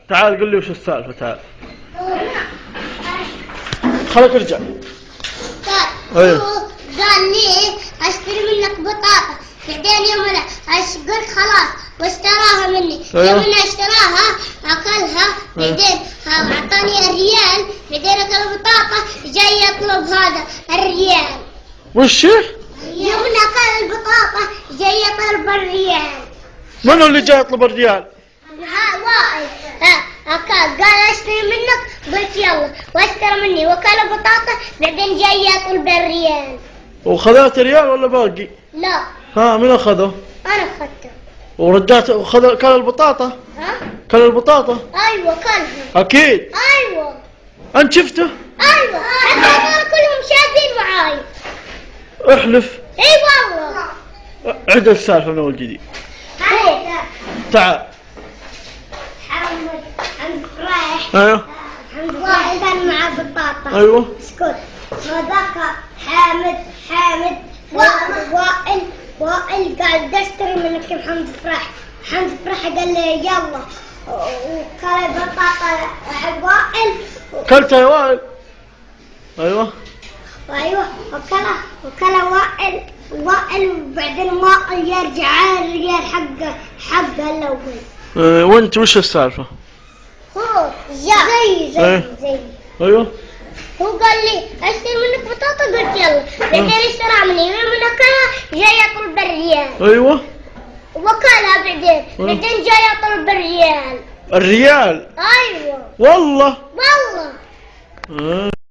تعال قل لي وش السالفة. تعال خلك ارجع. هو قال لي اشتري منك بطاطا، بعدين يوم قلت خلاص واشتراها مني. يوم اشتراها اكلها، بعدين اعطاني الريال، بعدين اكل البطاطا جاي يطلب هذا الريال. وش؟ يوم اكل البطاطا جاي يطلب الريال. من اللي جاي يطلب الريال؟ وائل. قال اشتري منك، قلت يلا واشترى مني وكل البطاطا، بعدين جاي يطلب الريال. وخذت ريال ولا باقي؟ لا. من اخذه؟ انا اخذته. ورجعت كل البطاطا؟ كل البطاطا؟ ايوه كلها. اكيد. ايوه. انت شفته؟ ايوه هذول كلهم شاهدين معاي. احلف. اي والله. عد السالفة من اول جديد. تعال. حمد رايح. ايوه. حمد واحد كان معاه بطاطا. ايوه. اسكت. وذاك حامد وائل قال اشتري منك يا حمد فرح. حمد فرح قال لي يلا، وكل بطاطا وائل. كلتها يا وائل؟ ايوه. ايوه وكلا وائل وبعدين وائل يرجع الرجال حقه الاول. وانت وش السالفة؟ هو زي ايوه. هو قال لي اشتري منك بطاطا، قلت يلا، بعدين اشترى مني من اكلها جاي يطلب الريال. ايوه. وكلها بعدين جاي يطلب الريال. الريال؟ ايوه والله. والله.